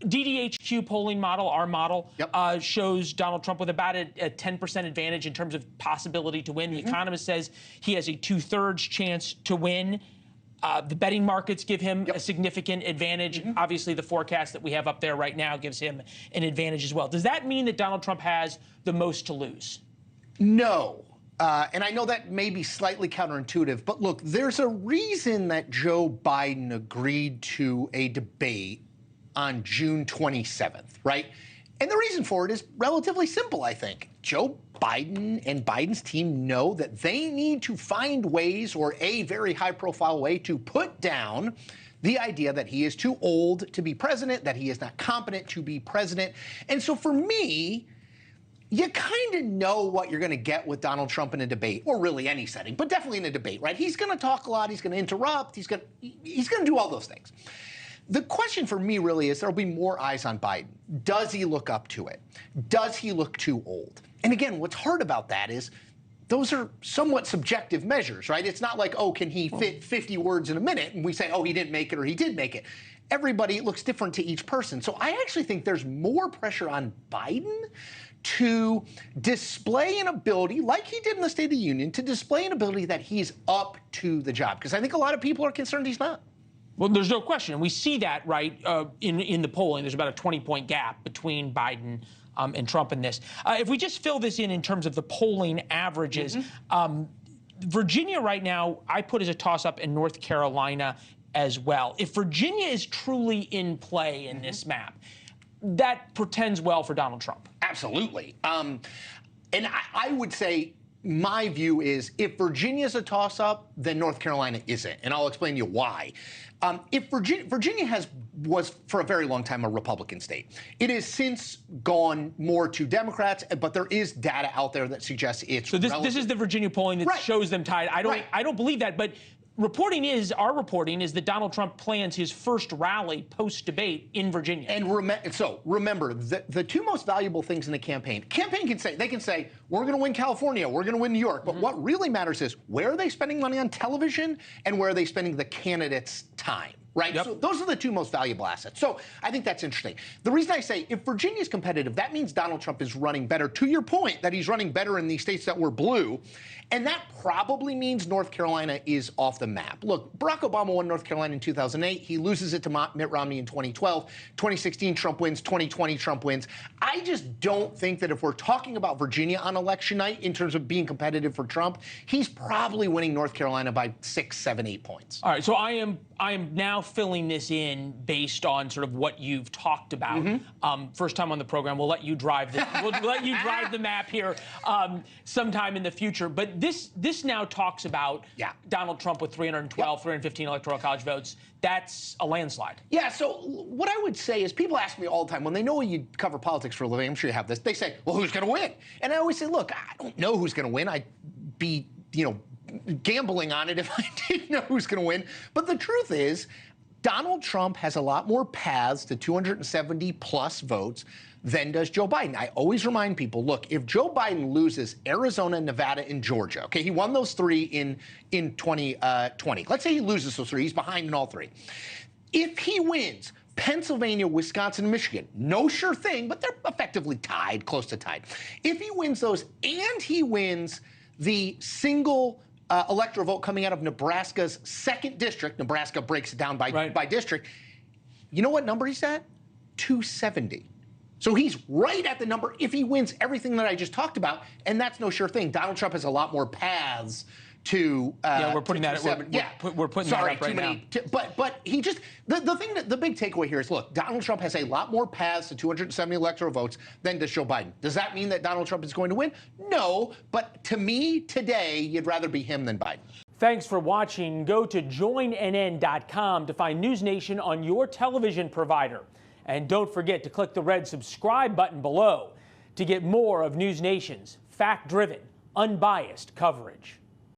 DDHQ polling model, our model, shows Donald Trump with about a 10% advantage in terms of possibility to win. The Economist says he has a 2/3 chance to win. The betting markets give him a significant advantage. Obviously, the forecast that we have up there right now gives him an advantage as well. Does that mean that Donald Trump has the most to lose? No. And I know that may be slightly counterintuitive, but look, there's a reason that Joe Biden agreed to a debate on June 27th, right? And the reason for it is relatively simple, I think. Joe Biden and Biden's team know that they need to find ways, or a very high-profile way, to put down the idea that he is too old to be president, that he is not competent to be president. And so for me, you kind of know what you're going to get with Donald Trump in a debate, or really any setting, but definitely in a debate, right? He's going to talk a lot. He's going to interrupt. He's going to do all those things. The question for me really is, there'll be more eyes on Biden. Does he look up to it? Does he look too old? And again, what's hard about that is those are somewhat subjective measures, right? It's not like, oh, can he fit 50 words in a minute? And we say, oh, he didn't make it or he did make it. Everybody, it looks different to each person. So I actually think there's more pressure on Biden to display an ability, like he did in the State of the Union, to display an ability that he's up to the job. Because I think a lot of people are concerned he's not. Well, there's no question. We see that, right, in the polling. There's about a 20-point gap between Biden and Trump in this. If we just fill this in terms of the polling averages, Virginia right now, I put as a toss-up, in North Carolina as well. If Virginia is truly in play in this map, that portends well for Donald Trump. Absolutely. And I would say my view is, if Virginia's a toss-up, then North Carolina isn't. And I'll explain to you why. If Virginia was for a very long time a Republican state. It has since gone more to Democrats, but there is data out there that suggests it's so. This is the Virginia polling that shows them tied. I don't believe that, but our reporting is that Donald Trump plans his first rally post-debate in Virginia. And remember, the two most valuable things in the campaign can say, we're going to win California, we're going to win New York, but what really matters is, where are they spending money on television and where are they spending the candidates' time? Right? So those are the two most valuable assets. So I think that's interesting. The reason I say, if Virginia is competitive, that means Donald Trump is running better, to your point, that he's running better in these states that were blue. And that probably means North Carolina is off the map. Look, Barack Obama won North Carolina in 2008. He loses it to Mitt Romney in 2012. 2016, Trump wins. 2020, Trump wins. I just don't think that if we're talking about Virginia on election night in terms of being competitive for Trump, he's probably winning North Carolina by 6, 7, 8 points. All right, so I am now filling this in based on sort of what you've talked about. First time on the program, we'll let you drive this. We'll let you drive the map here sometime in the future. But this now talks about Donald Trump with 312, 315 electoral college votes. That's a landslide. Yeah. So what I would say is, people ask me all the time, when they know you cover politics for a living, I'm sure you have this, they say, well, who's going to win? And I always say, look, I don't know who's going to win. I'd be, gambling on it if I didn't know who's going to win. But the truth is, Donald Trump has a lot more paths to 270 plus votes than does Joe Biden. I always remind people, look, if Joe Biden loses Arizona, Nevada, and Georgia, okay, he won those three in 2020. Let's say he loses those three. He's behind in all three. If he wins Pennsylvania, Wisconsin, and Michigan, no sure thing, but they're effectively tied, close to tied. If he wins those and he wins the single electoral vote coming out of Nebraska's 2nd district, Nebraska breaks it down by district, you know what number he's at? 270. So he's right at the number if he wins everything that I just talked about, and that's no sure thing. Donald Trump has a lot more paths to we're putting that we're putting that up right now. But he just the big takeaway here is, look, Donald Trump has a lot more paths to 270 electoral votes than does Joe Biden. Does that mean that Donald Trump is going to win? No, but to me today, you'd rather be him than Biden. Thanks for watching. Go to joinnn.com to find NewsNation on your television provider. And don't forget to click the red subscribe button below to get more of NewsNation's fact-driven, unbiased coverage.